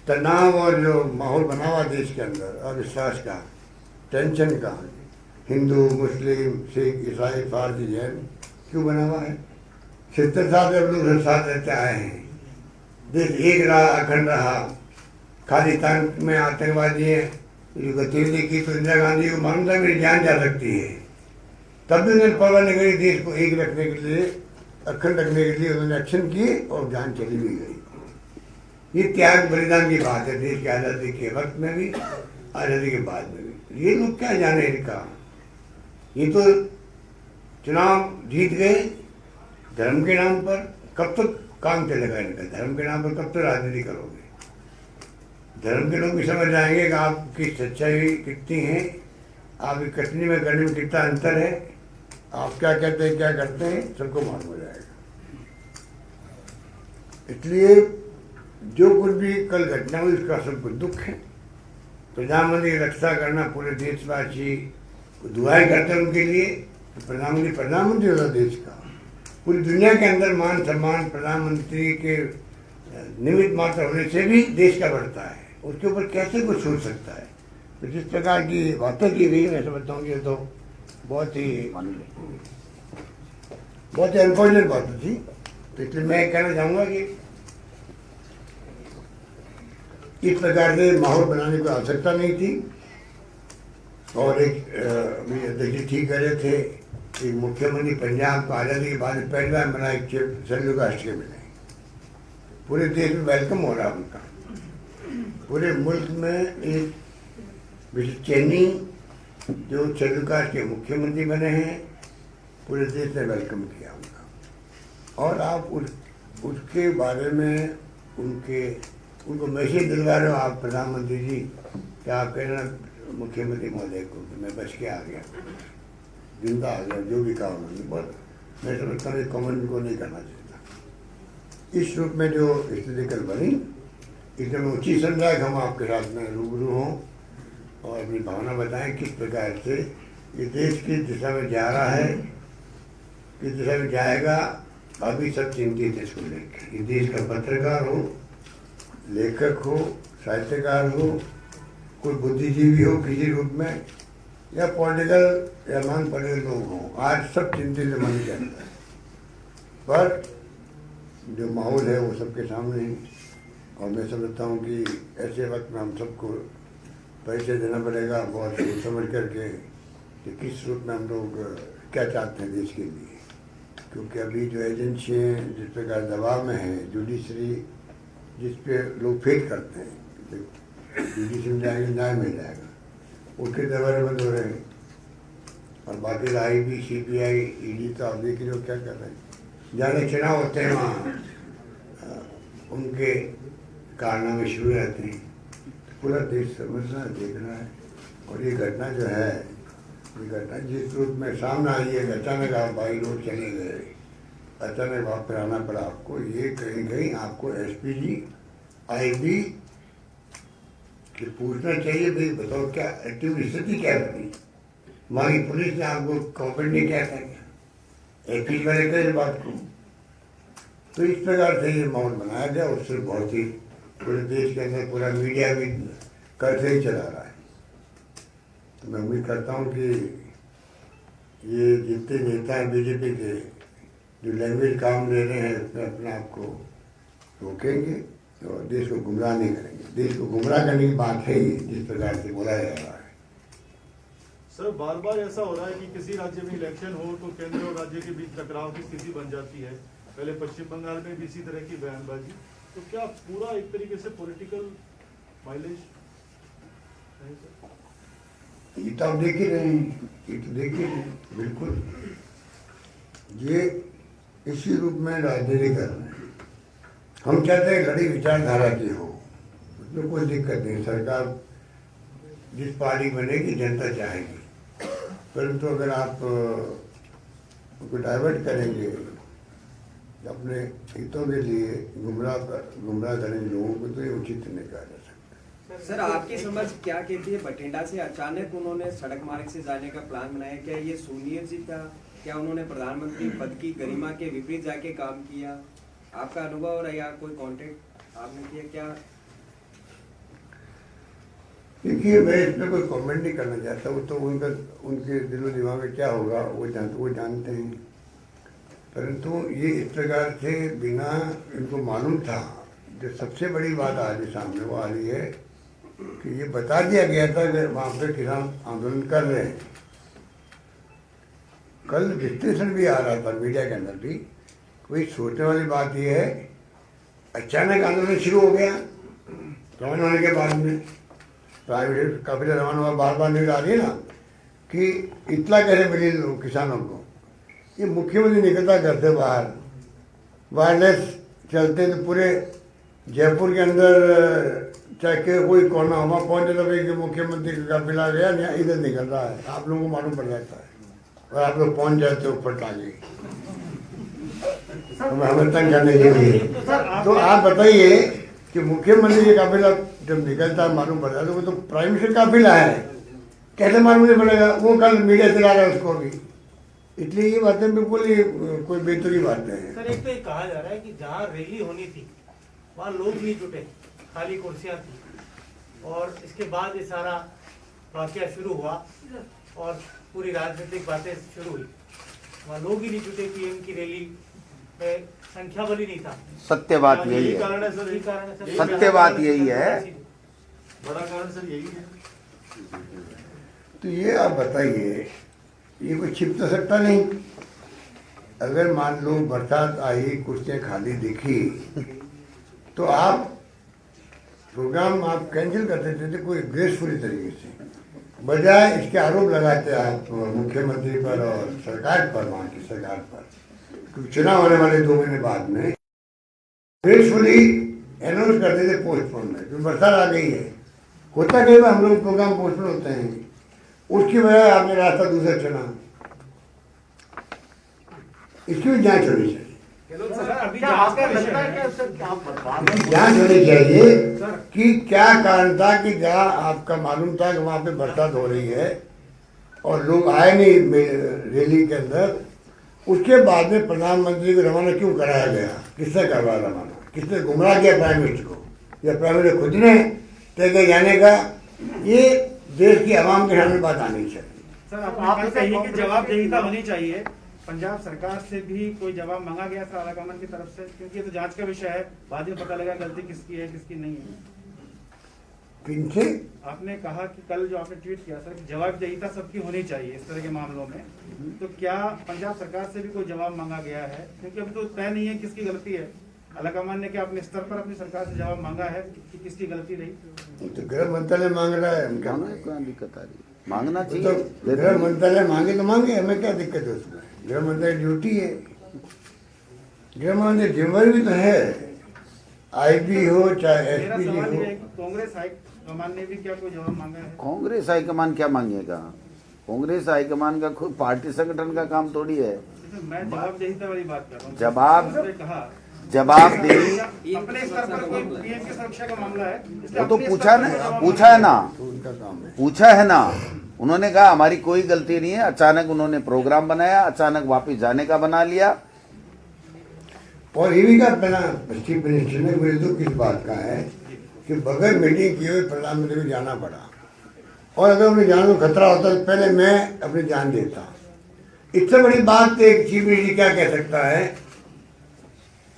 तनाव और जो माहौल बना हुआ देश के अंदर, अविश्वास का, टेंशन का, हिंदू मुस्लिम सिख ईसाई पारसी जैन क्यों बना हुआ है? 70 साल से अब लोग साथ रहते आए हैं, देश एक रहा, अखंड रहा। खालिस्तान में आतंकवादी है जो गतिविधि की तो इंदिरा गांधी को मालूम था मेरी जान जा सकती है, तब भी उन्होंने परवाह नहीं करी, देश को एक रखने के लिए, अखंड रखने के लिए उन्होंने एक्शन किए और जान चली भी गई। ये त्याग बलिदान की बात है, देश की आज़ादी के वक्त में भी, आज़ादी के बाद में भी। ये लोग क्या जाने इनका, ये तो चुनाव जीत गए धर्म के नाम पर, कब तक काम चलेगा इनका? धर्म के नाम पर कब तक राजनीति करोगे? धर्म के लोग भी समझ जाएंगे कि आपकी सच्चाई कितनी है, आपकी कटनी में करने में कितना अंतर है, आप क्या कहते हैं क्या करते हैं, सबको मालूम हो जाएगा। इसलिए जो कुछ भी कल घटना हुई उसका सबको दुख है। प्रधानमंत्री की रक्षा करना, पूरे देशवासी दुआएं करते हैं उनके लिए। तो प्रधानमंत्री होता देश का, पूरी दुनिया के अंदर मान सम्मान प्रधानमंत्री के निमित्त मात्र होने से भी देश का बढ़ता है। उसके ऊपर कैसे कुछ सोच सकता है? तो जिस प्रकार की बातें की गई, मैं समझता हूँ कि तो बहुत ही अनफॉर्चुनेट बात थी। तो इसलिए मैं कहना चाहूँगा कि इस प्रकार से माहौल बनाने की आवश्यकता नहीं थी। और एक अध्यक्ष ठीक कह रहे थे, एक मुख्यमंत्री पंजाब को आज़ादी के बाद पहली बार मिला, एक संयुक्त राष्ट्र के मिले, पूरे देश में वेलकम हो रहा उनका। पूरे मुल्क में एक मिस्टर चेनी जो संयुक्त राष्ट्र के मुख्यमंत्री बने हैं, पूरे देश ने वेलकम किया उनका। और आप उसके बारे में उनको मैसेज दिलवा रहे हो आप प्रधानमंत्री जी, क्या आप कह रहे हैं मुख्यमंत्री महोदय को कि मैं बच के आ गया, जिंदा आ गया, जो भी कहा उन्होंने। बहुत मैं समझता हूँ कमेंट को नहीं करना चाहिए। इस रूप में जो स्थिति कल बनी, इसमें उचित समझा कि हम आपके साथ में रूबरू हों और अपनी भावना बताएं किस प्रकार से ये देश किस दिशा में जा रहा है, किस दिशा में जाएगा, अभी सब चिंतित है इसको लेकर। ये देश का पत्रकार हो, लेखक हो, साहित्यकार हो, कोई बुद्धिजीवी हो किसी रूप में, या पॉलिटिकल या नॉन पॉलिटिकल लोग हों, आज सब चिंतित मन के अंदर। पर जो माहौल है वो सबके सामने है, और मैं समझता हूँ कि ऐसे वक्त में हम सबको परिचय देना पड़ेगा बहुत सोच समझ करके कि किस रूप में हम लोग क्या चाहते हैं देश के लिए। क्योंकि अभी जो एजेंसियाँ जिस प्रकार दबाव में हैं, जुडिशरी जिस पे लोग फेल करते हैं, जुडिशरी में जाएंगे न्याय मिल जाएगा, उसके दरबारे बंद हो रहे हैं। और बाकी IB, CBI, ED तो आप देख रहे हो क्या कर रहे हैं। जहाँ चुनाव होते हैं वहाँ उनके कारनामे शुरू रहते हैं। तो पूरा देश समझना देखना है। और ये घटना जो है, ये घटना जिस रूप में सामने आई है, अचानक आप बाई रोड चले गए, अचानक वापस आना पड़ा आपको, ये कहीं कहीं आपको SPG, IB कि पूछना चाहिए भाई बताओ क्या एक्टिव स्थिति क्या बनी, वहाँ की पुलिस ने आपको कॉपरेट नहीं किया था क्या, SPG वाले कहे बात को। तो इस प्रकार से ये माहौल बनाया गया, उससे बहुत ही पूरे देश के अंदर पूरा मीडिया भी कर से ही चला रहा है। तो मैं उम्मीद करता हूँ कि ये जितने नेता हैं BJP के जो लैंग्वेज काम ले रहे हैं उसमें अपने आप को रोकेंगे और देश को गुमराह नहीं करेंगे। देश को गुमराह करने की बात है ये जिस प्रकार से बोला जा रहा है। सर बार बार ऐसा हो रहा है कि किसी राज्य में इलेक्शन हो तो केंद्र और राज्य के बीच टकराव की स्थिति बन जाती है। पहले पश्चिम बंगाल में भी इसी तरह की बयानबाजी, तो क्या पूरा एक तरीके से पॉलिटिकल माइलेज नहीं सर? ये तो आप देख ही रहे हैं, ये तो देख ही रहे हैं, बिल्कुल ये इसी रूप में राजनीति कर रहे हैं। हम चाहते हैं लड़ी विचारधारा की हो, उसमें कोई दिक्कत नहीं। सरकार जिस पार्टी बनेगी जनता चाहेगी, परंतु अगर आप उनको डाइवर्ट करेंगे अपने हितों के लिए, गुमराह करेंगे लोगों को, तो ये उचित नहीं कहा जा सकता। सर आपकी समझ क्या कहती है, बठिंडा से अचानक उन्होंने सड़क मार्ग से जाने का प्लान बनाया, क्या ये सुनियोजित था? क्या उन्होंने प्रधानमंत्री पद की गरिमा के विपरीत जाके काम किया? आपका अनुभव या कोई कांटेक्ट आपने किया क्या? देखिए मैं इसमें कोई कमेंट नहीं करना चाहता, वो तो उनके दिलो दिमाग में क्या होगा वो जानते हैं। परंतु ये इस प्रकार से बिना इनको मालूम था, जो सबसे बड़ी बात आज सामने वो आ रही है कि ये बता दिया गया था कि वहाँ पे किसान आंदोलन कर रहे हैं। कल विश्लेषण भी आ रहा था मीडिया के अंदर भी। कोई सोचने वाली बात ये है, अचानक आंदोलन शुरू हो गया रवाना होने के बाद में, प्राइवेट काफिला रवाना हुआ, बार बार न्यूज आ रही है ना कि इतना कैसे मिली किसानों को। ये मुख्यमंत्री निकलता घर से बाहर, वायरलेस चलते तो पूरे जयपुर के अंदर चाहे कोई कोना हुआ पहुंच जाता है कि मुख्यमंत्री का काफिला गया इधर निकल रहा है, आप लोगों को मालूम पड़ जाता है और आप लोग पहुंच जाते हो ऊपर टांगे, तो हमें तंग करने के लिए। तो आप बताइए कि मुख्यमंत्री का काफिला जब निकलता है मालूम पड़ जाता है, वो तो प्राइम मिनिस्टर काफिला है, कैसे मालूम नहीं पड़ेगा? वो कल मीडिया चला रहा है उसको भी। इसलिए ये बातें बिल्कुल ही कोई बेहतरी बातें हैं। सर एक तो ये कहा जा रहा है कि जहाँ रैली होनी थी वहाँ लोग नहीं जुटे, खाली कुर्सियाँ थी, और इसके बाद ये सारा वाकया शुरू हुआ और पूरी राजनीतिक बातें शुरू हुई। वहाँ लोग ही नहीं जुटे, पीएम की रैली में संख्या बल ही नहीं था। सत्य बात यही यही है, कारण है सर, यही कारण है सर। सत्य बात यही है। बड़ा कारण सर यही है। तो ये आप बताइए, ये कोई छिप तो सकता नहीं। अगर मान लो बरसात आई, कुर्सियाँ खाली दिखी, तो आप प्रोग्राम आप कैंसिल कर देते थे कोई ग्रेसफुली तरीके से, बजाय इसके आरोप लगाते आप मुख्यमंत्री पर और सरकार पर, वहाँ की सरकार पर। क्योंकि चुनाव होने वाले 2 महीने बाद में ग्रेसफुली अनाउंस कर देते पोस्टपोनमेंट, क्योंकि बरसात आ गई है। होता कई बार हम लोग प्रोग्राम पोस्टपोन होते हैं, उसकी वजह आपने रास्ता दूसरा चुना। इसकी भी जांच होनी चाहिए, जांच होनी चाहिए कि क्या कारण था कि जहाँ आपका मालूम था कि वहाँ पे बरसात हो रही है और लोग आए नहीं रैली के अंदर, उसके बाद में प्रधानमंत्री को रवाना क्यों कराया गया, किसने करवाया रवाना, किसने गुमराह किया प्राइम मिनिस्टर को, या प्राइम मिनिस्टर खुद ने तय किया जाने का? ये देश की आवाम के सामने बात आनी चाहिए। सर आप कहिए कि जवाबदेहिता होनी चाहिए। पंजाब सरकार से भी कोई जवाब मांगा गया था आलाकमान की तरफ से, क्योंकि ये तो जांच का विषय है, बाद में पता लगा गलती किसकी है किसकी नहीं है। किनसे? आपने कहा कि कल जो आपने ट्वीट किया सर कि जवाबदेहिता सबकी होनी चाहिए इस तरह के मामलों में, तो क्या पंजाब सरकार से भी कोई जवाब मांगा गया है? क्योंकि अभी तो तय नहीं है किसकी गलती है। आलाकमान ने क्या अपने स्तर पर अपनी सरकार से जवाब मांगा है कि किसकी गलती रही? तो गृह मंत्रालय मांग रहा है, हम क्या मांगे? क्या दिक्कत आ रही है? मांगना तो चाहिए। गृह मंत्रालय मांगे तो मांगे, हमें क्या दिक्कत है उसमें? गृह मंत्रालय ड्यूटी है, गृह मंत्रालय जिम्मेदारी भी तो है, आईबी हो चाहे मेरा एसपीजी सवाल हो। ये है कि कांग्रेस हाईकमान ने भी क्या कोई जवाब मांगा है? कांग्रेस हाईकमान क्या मांगेगा? कांग्रेस हाईकमान का खुद पार्टी संगठन का काम थोड़ी है। मैं जवाबदेहिता वाली बात कर रहा हूँ। जवाब कहा जवाबदेही अपने स्तर पर कोई पीएम की सुरक्षा का मामला है, इसलिए वो तो अपने पूछा स्तर पर ना, जवाब पूछा है ना, तो उनका काम है। पूछा है ना। उन्होंने कहा हमारी कोई गलती नहीं है, अचानक उन्होंने प्रोग्राम बनाया, अचानक वापस जाने का बना लिया। और ये भी कहा पहला चीफ मिनिस्टर ने, मुझे दुख किस बात का है कि बगैर मीटिंग किए हुए प्रधानमंत्री को जाना पड़ा, और अगर उन्हें जान को खतरा होता तो पहले मैं अपनी जान देता। इससे बड़ी बात एक चीफ मिनिस्टर क्या कह सकता है?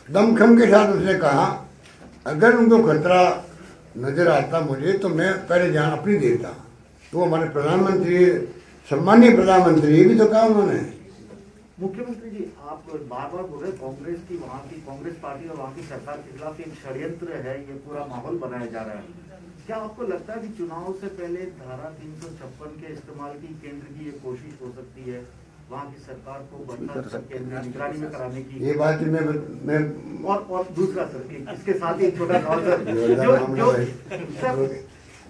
दमखम के साथ उसने कहा अगर उनको खतरा नजर आता मुझे तो मैं पहले जान अपनी देता। तो हमारे प्रधानमंत्री, सम्मानीय प्रधानमंत्री, ये भी तो कहा उन्होंने। मुख्यमंत्री जी, आप बार बार बोल रहे हैं कांग्रेस की, वहाँ की कांग्रेस पार्टी और वहाँ की सरकार के खिलाफ एक षड्यंत्र है, ये पूरा माहौल बनाया जा रहा है। क्या आपको लगता है कि चुनाव से पहले धारा 356 के इस्तेमाल की केंद्र की ये कोशिश हो सकती है वहाँ की सरकार को बर्खास्त करके निगरानी में कराने की? ये बात मैं और दूसरा सर, इसके साथ ही एक छोटा सवाल सर, सर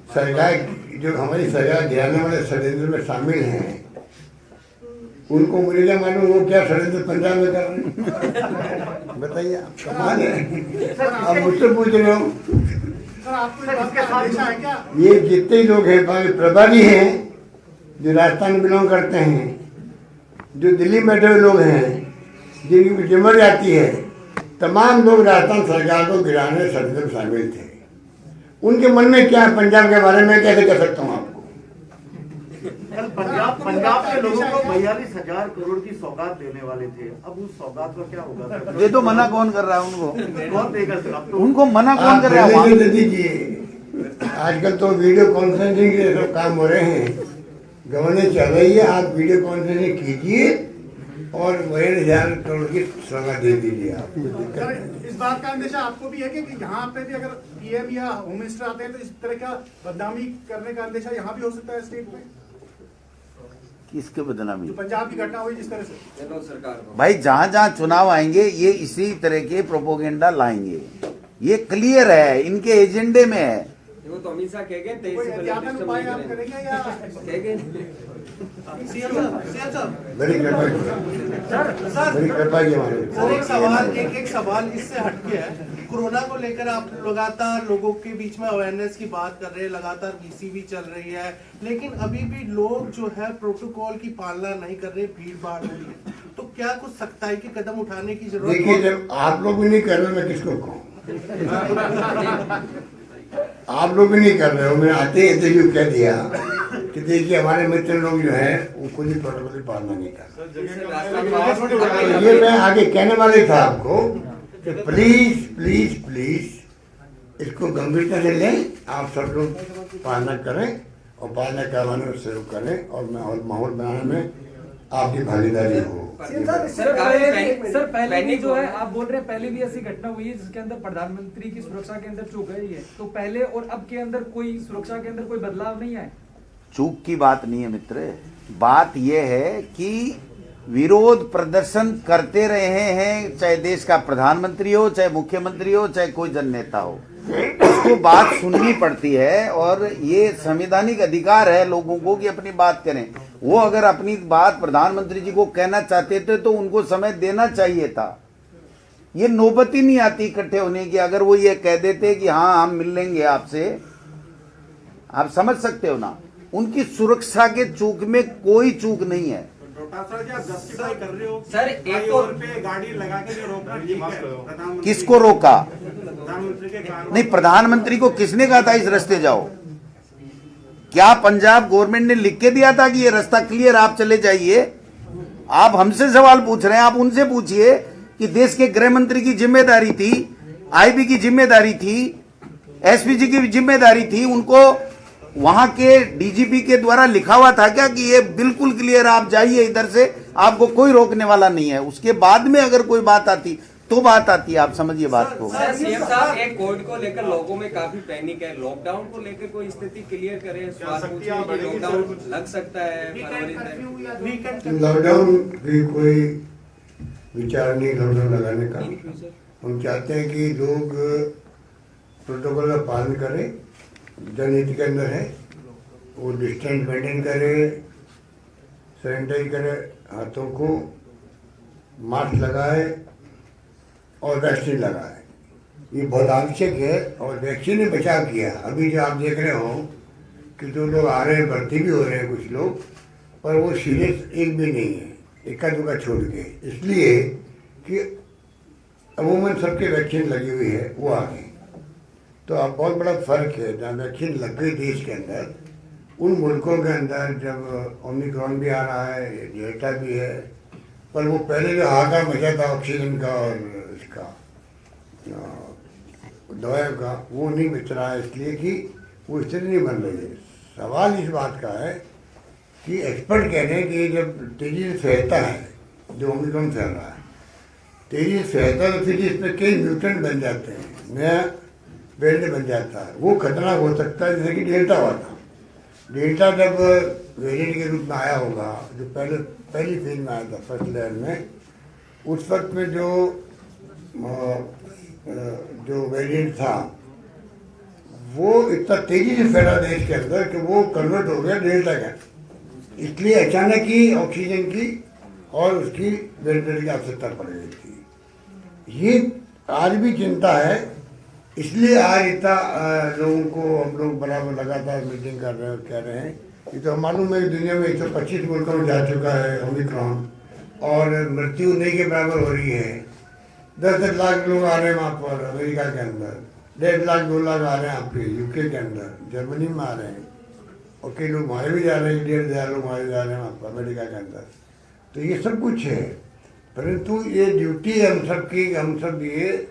सरकार जो हमारी सरकार गिराने वाले षड्यंत्र में शामिल हैं, उनको मुझे क्या मालूम वो क्या षड्यंत्र पंजाब में कर रहे हैं? बताइए, आप कमाल है, आप मुझसे पूछ रहे हो। ये जितने लोग हैं प्रभारी हैं, जो राजस्थान बिलोंग करते हैं, जो दिल्ली में बैठे हुए लोग हैं, जिनकी जिम्मेदारी आती है, तमाम लोग राजस्थान सरकार को गिराने षड्यंत्र में शामिल थे। उनके मन में क्या है पंजाब के बारे में कैसे कह सकता हूँ आपको? कल पंजाब के लोगों को 42,000 करोड़ की सौगात देने वाले थे, अब उस सौगात का क्या होगा? ये तो मना कौन कर रहा है उनको? कौन देगा सर? अब तो उनको मना कौन कर रहा है? दे दीजिए। आजकल तो वीडियो कॉन्फ्रेंसिंग के सब काम हो रहे हैं, गवर्नेंस चल रही है, आप वीडियो कॉन्फ्रेंसिंग कीजिए और 42,000 करोड़ की सौगात दे दीजिए। आप इस बात का अंदेशा आपको भी है कि यहाँ पे भी अगर पीएम या होम मिनिस्टर आते हैं तो इस तरह का बदनामी करने का अंदेशा यहाँ भी हो सकता है स्टेट में? किसके बदनामी? जो पंजाब की घटना हुई जिस तरह से, चलो सरकार को भाई जहां जहां चुनाव आएंगे ये इसी तरह के प्रोपोगेंडा लाएंगे, ये क्लियर है, इनके एजेंडे में है। वो तो अमित शाह कह गए 23 कोई से पहले एहतियातन उपाय आप करेंगे या कह गए। बड़ी कृपा बड़ी कृपा की हमारे। सर एक सवाल इससे हटके है। कोरोना को लेकर आप लगातार लोगों के बीच में अवेयरनेस की बात कर रहे हैं, लगातार वीसी भी चल रही है, लेकिन अभी भी लोग जो है प्रोटोकॉल की पालना नहीं कर रहे, भीड़ भाड़ हो रही है, तो क्या कुछ सख्ताई के कदम उठाने की जरूरत देखिए, जब आप लोग भी नहीं कर रहे मैं किसको कहूँ? आप लोग भी नहीं कर रहे हो, मैंने आते ही इंटरव्यू कह दिया कि देखिए हमारे मित्र लोग जो है वो खुद ही प्रोटोकॉल की पालना नहीं कर रहे। ये मैं आगे कहने वाले था आपको कि प्लीज प्लीज प्लीज इसको गंभीरता से लें, आप सब लोग पालना करें और पालना करवाने में सहयोग करें और माहौल बनाने में आपकी भागीदारी हो। सर पहले भी जो है आप बोल रहे हैं, पहले भी ऐसी घटना हुई है जिसके अंदर प्रधानमंत्री की सुरक्षा के अंदर चूक गई है, तो पहले और अब के अंदर कोई सुरक्षा के अंदर कोई बदलाव नहीं है? चूक की बात नहीं है मित्र, बात यह है कि विरोध प्रदर्शन करते रहे हैं, चाहे देश का प्रधानमंत्री हो, चाहे मुख्यमंत्री हो, चाहे कोई जननेता हो, उसको बात सुननी पड़ती है और ये संवैधानिक अधिकार है लोगों को कि अपनी बात करें। वो अगर अपनी बात प्रधानमंत्री जी को कहना चाहते थे तो उनको समय देना चाहिए था। ये नौबत ही नहीं आती इकट्ठे होने की। अगर वो ये कह देते कि हाँ हम मिल लेंगे आपसे, आप समझ सकते हो ना, उनकी सुरक्षा के चूक में कोई चूक नहीं है। जी आप जस्टिफाई कर रहे हो सर, एक फ्लाईओवर पे गाड़ी लगा के जो रोकना ठीक है, प्रधानमंत्री किसको रोका? प्रधानमंत्री के कानून नहीं, प्रधानमंत्री को किसने कहा था इस रास्ते जाओ? क्या पंजाब गवर्नमेंट ने लिख के दिया था कि ये रास्ता क्लियर, आप चले जाइए? आप हमसे सवाल पूछ रहे हैं, आप उनसे पूछिए कि देश के गृह मंत्री की जिम्मेदारी थी, आईबी की जिम्मेदारी थी, एसपीजी की जिम्मेदारी थी, उनको वहां के डीजीपी के द्वारा लिखा हुआ था क्या कि ये बिल्कुल क्लियर, आप जाइए इधर से, आपको कोई रोकने वाला नहीं है? उसके बाद में अगर कोई बात आती तो बात आती है, आप समझिए बात को। सर, सीएम साहब, एक कोविड को लेकर लोगों में काफी पैनिक है, लॉकडाउन को लेकर कोई स्थिति क्लियर करें, सवाल पूछे कि लॉकडाउन लग सकता है फरवरी तक। लॉकडाउन की कोई विचार नहीं लॉकडाउन लगाने का। हम चाहते हैं कि लोग प्रोटोकॉल का पालन करें, जनहित के अंदर है, वो डिस्टेंस मेंटेन करे, सैनिटाइज करे हाथों को, मास्क लगाए और वैक्सीन लगाए। ये बहुत आवश्यक है और वैक्सीन ने बचाव किया। अभी जो आप देख रहे हो कि जो लोग आ रहे हैं, भर्ती भी हो रहे हैं कुछ लोग, पर वो सीरियस एक भी नहीं है, इक्का दुक्का छोड़ के, इसलिए कि अमूमन सबके वैक्सीन लगी हुई है, वो आ गई। तो अब बहुत बड़ा फर्क है, जहाँ वैक्सीन लग गई देश के अंदर, उन मुल्कों के अंदर जब ओमिक्रॉन भी आ रहा है, डेल्टा भी है, पर वो पहले जो हाहाकार मचा था ऑक्सीजन का और इसका दवाइयों का, वो नहीं बच रहा है, इसलिए कि वो स्थिति नहीं बन रही है। सवाल इस बात का है कि एक्सपर्ट कह रहे हैं कि जब तेजी से फैलता है, जो ओमिक्रॉन फैल रहा है, तेजी से फैलता है तो फिर इसमें कई म्यूटेंट बन जाते हैं, नया वेरिएंट बन जाता है, वो खतरनाक हो सकता है, जैसे कि डेल्टा हुआ था। डेल्टा जब वेरिएंट के रूप में आया होगा, जो पहली फेज में आया था, फर्स्ट लेयर में, उस वक्त में जो वेरिएंट था वो इतना तेजी से फैला देश के अंदर कि वो कन्वर्ट हो गया डेल्टा का। इसलिए अचानक ही ऑक्सीजन की और उसकी वेंटिलेटर की आवश्यकता पड़ गई थी। ये आज भी चिंता है, इसलिए आज इतना लोगों को हम लोग बराबर लगातार मीटिंग कर रहे हैं और कह रहे हैं कि तो मालूम है कि दुनिया में 125 मुल्कों में जा चुका है ओमिक्रॉन और मृत्यु नहीं के बराबर हो रही है। 10-10 लाख लोग आ रहे हैं वहाँ पर अमेरिका के अंदर, 1.5 लाख 2 लाख आ रहे हैं आपके यूके के अंदर, जर्मनी में आ रहे हैं, और कई लोग वहाँ भी जा रहे हैं, 1,500 लोग वहाँ जा रहे हैं वहाँ पर अमेरिका के अंदर। तो ये सब कुछ है, परंतु ये ड्यूटी है हम सब की, हम सब ये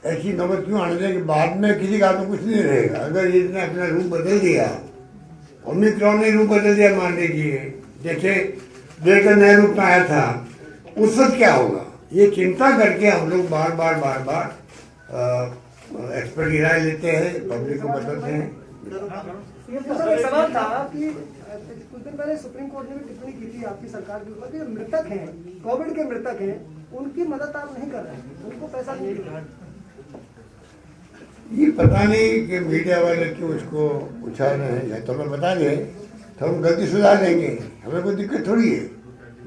ऐसी नौबत क्यों आने दें कि बाद में किसी का तो कुछ नहीं रहेगा। अगर इसने अपना रूप बदल दिया, ओमिक्रॉन ने रूप बदल दिया, मान लीजिए जैसे डेल्टा नया रूप में आया था, उस वक्त क्या होगा, ये चिंता करके हम लोग बार बार एक्सपर्ट की राय लेते हैं, पब्लिक को बताते हैं। सर, एक सवाल था कि कुछ दिन पहले सुप्रीम कोर्ट ने भी टिप्पणी की थी आपकी सरकार के ऊपर कि मृतक हैं, कोविड के मृतक हैं, उनकी मदद आप नहीं कर रहे हैं, उनको पैसा नहीं दे रहे। ये पता नहीं कि मीडिया वाले क्यों इसको उछाल रहे हैं, या तो हमें बता दें तो हम गलती सुधार देंगे, हमें कोई दिक्कत थोड़ी है।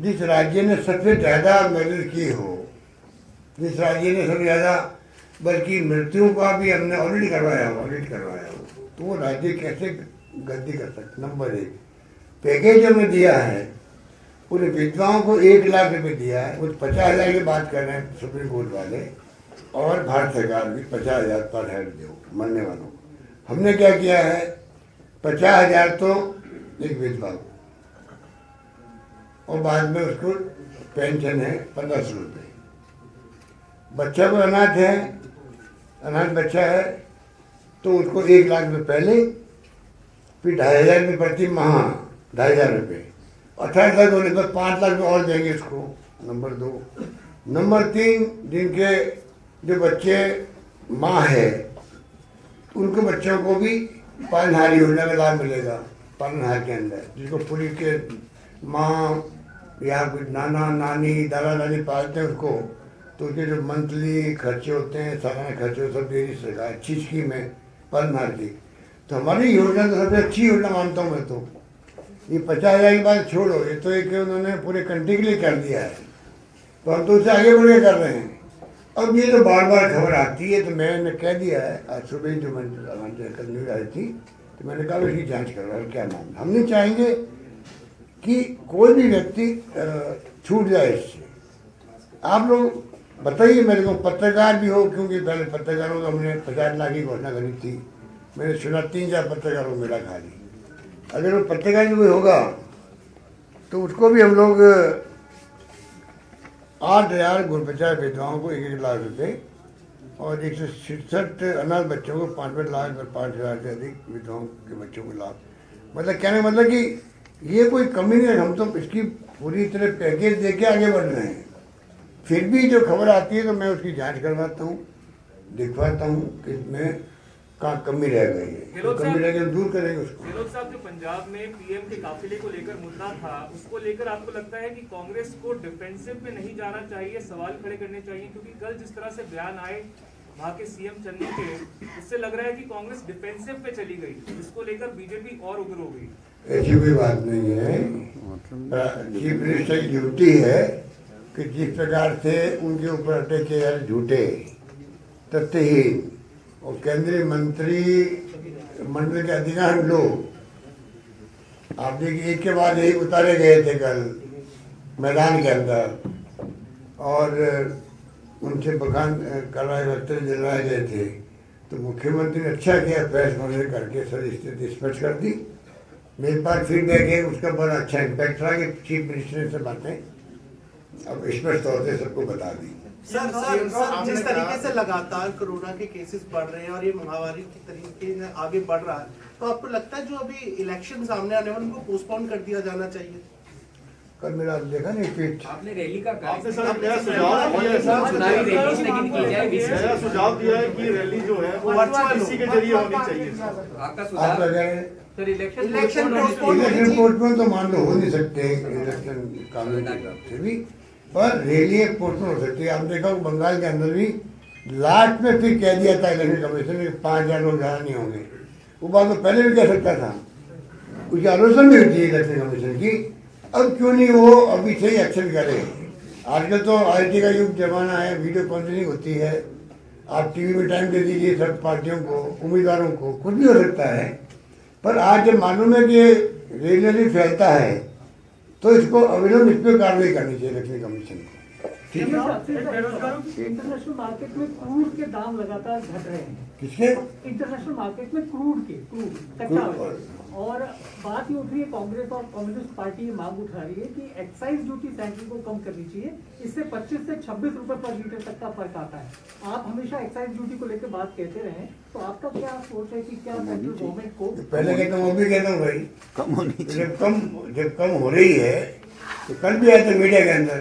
जिस राज्य ने सबसे ज़्यादा मदद की हो, जिस राज्य ने सबसे ज़्यादा, बल्कि मृत्यु का भी हमने ऑडिट करवाया हो, तो वो राज्य कैसे गलती कर सकते। नंबर 1, पैकेज हमने दिया है, पूरे विधवाओं को 1 लाख रुपए दिया है, वो 50,000 की बात कर रहे हैं सुप्रीम कोर्ट वाले, और भारत सरकार भी 50,000 पर हेड दो मरने वालों। हमने क्या किया है, 50,000 तो एक विधवा को, और बाद में उसको पेंशन है 1500 रुपये। बच्चा को अनाथ है, अनाथ बच्चा है, तो उसको 1 लाख रुपये पहले, फिर 2,500 रुपये प्रति माह, 2,500 रुपये, 18 लाख होने पर 5 लाख रुपये और देंगे उसको। नंबर 2। नंबर 3, जिनके जो बच्चे माँ है, उनको बच्चों को भी पालनहार योजना का लाभ मिलेगा। पालनहार के अंदर जिसको पूरी के माँ या कुछ नाना नानी दादा दादी पालते हैं उसको, तो उसके जो मंथली खर्चे होते हैं, सालाना खर्चे, सब दे रही सरकार, अच्छी स्कीम है पालनहार की। तो हमारी योजना तो सबसे अच्छी योजना मानता हूँ मैं। तो ये 50,000 की बात छोड़ो, ये तो एक उन्होंने पूरे कंट्री के लिए कर दिया है, तो हम तो उससे आगे बढ़ के कर रहे हैं। अब ये जो बार बार खबर आती है, तो मैंने कह दिया है, आज सुबह जो मैंने न्यूज आई थी, तो मैंने कहा इसकी जांच करवाओ क्या मामला। हम नहीं चाहेंगे कि कोई भी व्यक्ति छूट जाए इससे। आप लोग बताइए मेरे को, पत्रकार भी हो, क्योंकि पहले पत्रकारों को हमने 50 लाख की घोषणा करी थी, मैंने सुना 3-4 पत्रकारों को मिला खाली। अगर वो पत्रकार भी कोई होगा तो उसको भी हम लोग 8,000 गुरबचार विधवाओं को 1-1 लाख रुपए और 167 अनाथ बच्चों को 5-5 लाख और 5,000 से अधिक विधवाओं के बच्चों को लाभ। मतलब कहने का मतलब कि ये कोई कमी नहीं है, हम तो इसकी पूरी तरह पैकेज दे के आगे बढ़ रहे हैं। फिर भी जो खबर आती है तो मैं उसकी जांच करवाता हूँ, दिखवाता हूँ कि इसमें कहाँ कमी रह गई है, तो कमी रह गई हम दूर करेंगे उसको। गहलोत साहब, जो पंजाब में पीएम के काफिले को लेकर मुद्दा था, उसको लेकर आपको लगता है कि कांग्रेस को डिफेंसिव में नहीं जाना चाहिए, सवाल खड़े करने चाहिए? क्योंकि कल जिस तरह से बयान आए वहाँ के सीएम चन्नी के, उससे लग रहा है कि कांग्रेस डिफेंसिव पे चली गई, जिसको लेकर बीजेपी और उग्र हो गई। ऐसी कोई बात नहीं है। चीफ मिनिस्टर की ड्यूटी है कि जिस प्रकार से उनके ऊपर अटैक किए जा झूठे तथ्यहीन और केंद्रीय मंत्री मंडल के अधिकांश लोग आप देखिए एक के बाद एक उतारे गए थे कल मैदान के अंदर, और उनसे बखान कराए वस्त्र दिलवाए गए थे। तो मुख्यमंत्री ने अच्छा किया प्रेस कॉन्फ्रेंस करके सर स्थिति स्पष्ट कर दी। मेरे पास फीडबैक है, उसका बड़ा अच्छा इम्पैक्ट रहा कि चीफ मिनिस्टर से बातें अब स्पष्ट तौर से सबको बता दी। सर जिस तरीके से लगातार कोरोना के केसेस बढ़ रहे हैं और ये महामारी की तरीके से आगे बढ़ रहा है, तो आपको लगता है जो अभी इलेक्शन सामने आने वाले उनको पोस्टपोन कर दिया जाना चाहिए? कल मेरा देखा नहीं ट्वीट, आपने रैली का आपने सर नया सुझाव दिया है कि रैली जो है वो वर्चुअल इसी के जरिए होनी चाहिए। आपका आप सुझाव? लगाए इलेक्शन पोस्टपोन तो मान लो हो नहीं सकते इलेक्शन कानून के हिसाब से भी, पर रैली पोस्टपोन हो सकती है। आपने देखा बंगाल के अंदर भी लास्ट में फिर कह दिया था इलेक्शन कमीशन ने 5,000 लोग ज़्यादा नहीं होंगे। वो बात तो पहले भी कह सकता था, उसकी आलोचना भी होती है इलेक्शन कमीशन की। अब क्यों नहीं वो अभी से ही एक्शन करे? आजकल तो IT का युग जमाना है, वीडियो कॉन्फ्रेंसिंग होती है, आप टीवी में टाइम दे दीजिए सब पार्टियों को, उम्मीदवारों को, कुछ भी हो सकता है। पर आज जब मालूम है कि रेगुलरली फैलता है तो इसको अविलंब इस पर कार्रवाई करनी चाहिए इलेक्शन कमीशन को। इंटरनेशनल मार्केट में क्रूड के दाम लगातार घट रहे हैं। किसके? इंटरनेशनल मार्केट में क्रूड कच्चा ऑयल। और बात ये उठ रही है, कांग्रेस और कम्युनिस्ट पार्टी ये मांग उठा रही है कि एक्साइज ड्यूटी सेंट्रल को कम करनी चाहिए, इससे 25 से 26 रुपए पर लीटर तक का फर्क आता है। आप हमेशा एक्साइज ड्यूटी को लेकर बात कहते रहे, तो आपका क्या सोच है कि क्या सेंट्रल गवर्नमेंट को? पहले कहता हूँ, अभी कहता हूँ भाई कम होनी चाहिए। जब कम हो रही है तो कल भी आया था मीडिया के अंदर,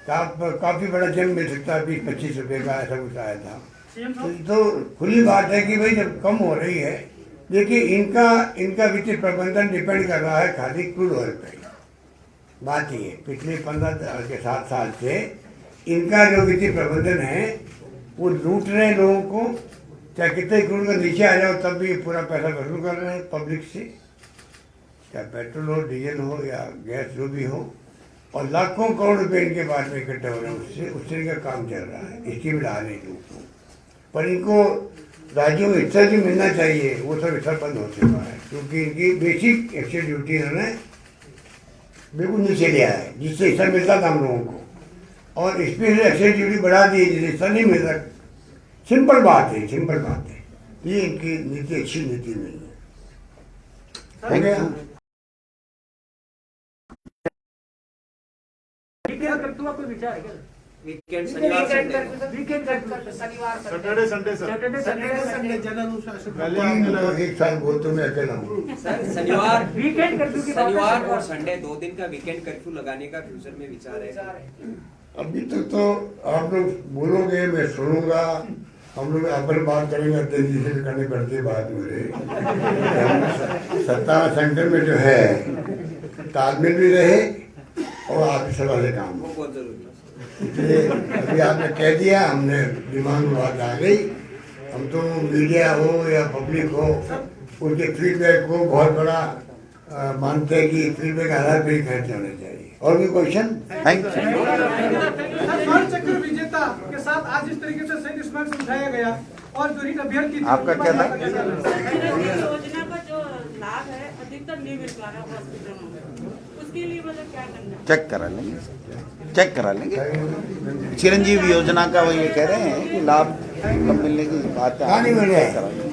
काफी बड़ा जंग मिल सकता है, 20-25 रुपए का ऐसा कुछ आया था। तो खुली बात है कि भाई जब कम हो रही है, देखिए इनका वित्तीय प्रबंधन डिपेंड कर रहा है खाली क्रूड ऑयल पे। बात ये पिछले 15 के 7 साल से इनका जो वित्तीय प्रबंधन है वो लूट रहे हैं लोगों को, चाहे कितने क्रूड का नीचे आ जाओ तब भी पूरा पैसा वसूल कर रहे हैं पब्लिक से, चाहे पेट्रोल हो, डीजल हो या गैस जो भी हो, और लाखों करोड़ रुपए इनके पास में इकट्ठे हो रहे हैं। उससे इनका काम चल रहा है, इसकी भी ला रहे हैं लोगों को। पर इनको राज्यों में हिस्सा भी मिलना चाहिए, वो सब हिस्सा बंद हो चुका है, क्योंकि इनकी बेसिक एक्साइज ड्यूटी इन्होंने बिल्कुल नीचे लिया है, जिससे हिस्सा मिलता था हम लोगों को, और स्पेशल एक्साइज ड्यूटी बढ़ा दी जिससे हिस्सा नहीं मिल रहा। सिंपल बात है, सिंपल बात है। ये इनकी नीति अच्छी नीति नहीं है। हो गया? कोई विचार है क्या? वीकेंड शनिवार सैटरडे संडे जन अनुशासन पहले आपने लगा एक साल बोलते मैं अकेला हूँ। सर शनिवार वीकेंड कर्फ्यू की बात है। शनिवार और संडे 2 दिन का वीकेंड कर्फ्यू लगाने का फ्यूचर में विचार है? अभी तक तो आप लोग बोलोगे, मैं सुनूंगा, हम लोग अपन बात करेंगे, तेजी से करनी पड़ती है बात मेरे। सत्ता सेंटर में जो है तालमेल भी रहे और आपकी सलाह से काम हो, वो बहुत जरूरी है। इसलिए अभी आपने कह दिया, हमने दिमाग में बात आ गई। हम तो मीडिया हो या पब्लिक हो उनके फीडबैक को बहुत बड़ा मानते हैं कि फीडबैक आधार पर ही खर्च होने चाहिए। और भी क्वेश्चन? Thank you. स्वर्ण चक्र विजेता के साथ आज इस तरीके से सैनिक स्मारक समझाया गया और जो रीट अभ्यर्थी आपका क्या था? योजना का जो लाभ है अधिकतर नहीं मिल पा रहा हॉस्पिटलों में, उसके लिए मतलब क्या करना है? चेक करा लेंगे। चिरंजीवी योजना का वो ये कह रहे हैं कि लाभ कब मिलने की बात है। कहाँ नहीं मिल रहा है? करा लेंगे।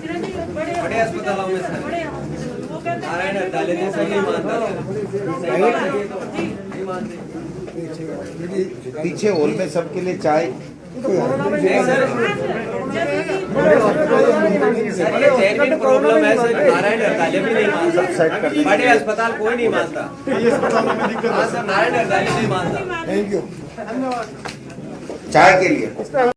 बड़े अस्पतालों में सर बड़े हॉस्पिटल वो कहते हैं नारायण हड़ताले जैसा नहीं मानता नहीं मानते पीछे हॉल में सबके लिए चाय। नहीं सर सर ये जेन्युइन प्रॉब्लम है सर, नारायण हड़ताले भी नहीं मानता, बड़े अस्पताल कोई नहीं मानता। हाँ सर नारायण हड़ताले नहीं मानता। Thank you. चाय के लिए